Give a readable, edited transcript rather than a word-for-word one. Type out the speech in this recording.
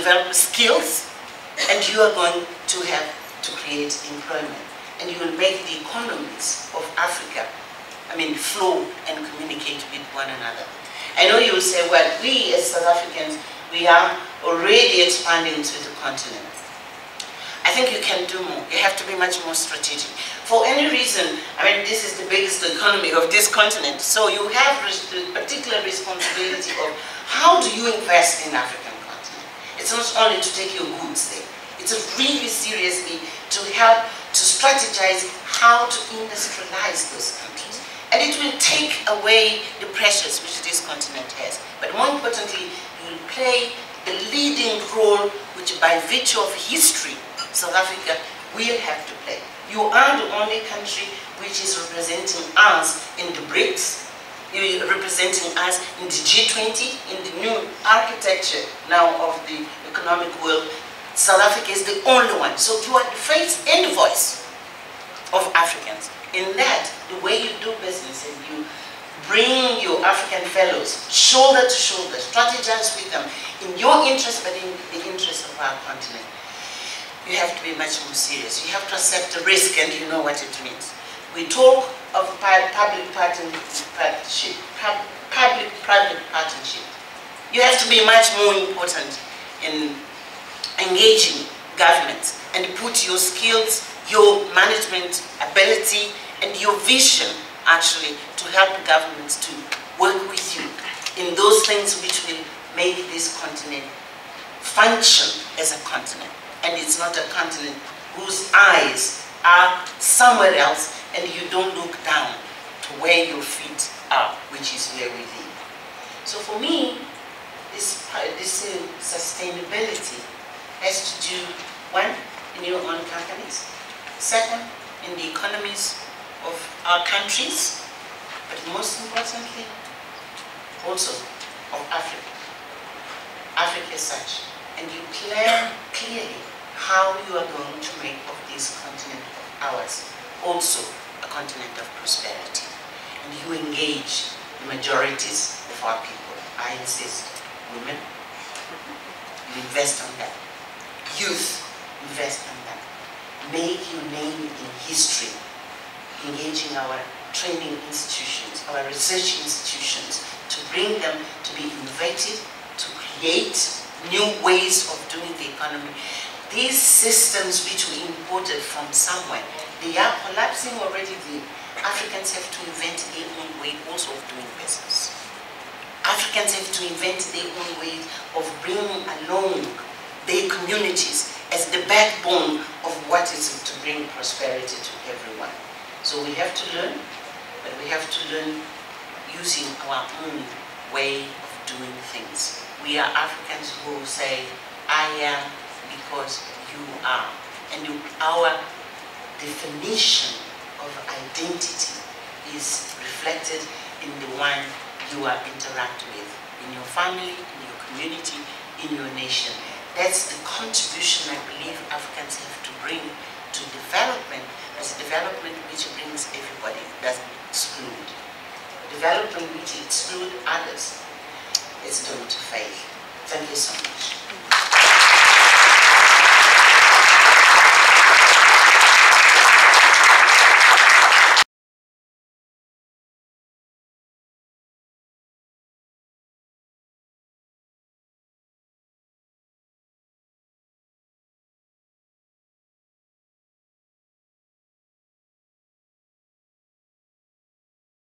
develop skills, and you are going to have to create employment. And you will make the economies of Africa, flow and communicate with one another. I know you will say, well, we as South Africans, we are already expanding to the continent. I think you can do more. You have to be much more strategic. For any reason, this is the biggest economy of this continent, so you have the particular responsibility of how do you invest in African continent. It's not only to take your goods there. It's really seriously to help to strategize how to industrialize those countries. And it will take away the pressures which this continent has. But more importantly, you will play the leading role which by virtue of history, South Africa will have to play. You are the only country which is representing us in the BRICS. You're representing us in the G20, in the new architecture now of the economic world. South Africa is the only one. So you are the face and the voice of Africans. In that, the way you do business and you bring your African fellows shoulder to shoulder, strategize with them in your interest but in the interest of our continent. You have to be much more serious. You have to accept the risk, and you know what it means. We talk of public-private partnership. You have to be much more important in engaging governments and put your skills, your management ability, and your vision actually to help governments to work with you in those things which will make this continent function as a continent. And it's not a continent whose eyes are somewhere else and you don't look down to where your feet are, which is where we live. So for me, this sustainability has to do, one, in your own companies, second, in the economies of our countries, but most importantly, also of Africa. Africa as such. And you plan clearly how you are going to make of this continent of ours also a continent of prosperity. And you engage the majorities of our people. I insist, women, you invest on that. Youth, invest on that. Make your name in history, engaging our training institutions, our research institutions, to bring them to be innovative, to create new ways of doing the economy. These systems which we imported from somewhere, they are collapsing already. The Africans have to invent their own way also of doing business. Africans have to invent their own way of bringing along their communities as the backbone of what is to bring prosperity to everyone. So we have to learn, but we have to learn using our own way of doing things. We are Africans who say, I am because you are. And our definition of identity is reflected in the one you are interacting with, in your family, in your community, in your nation. That's the contribution I believe Africans have to bring to development, as a development which brings everybody, doesn't exclude. Development which excludes others is doomed to fail. Thank you so much.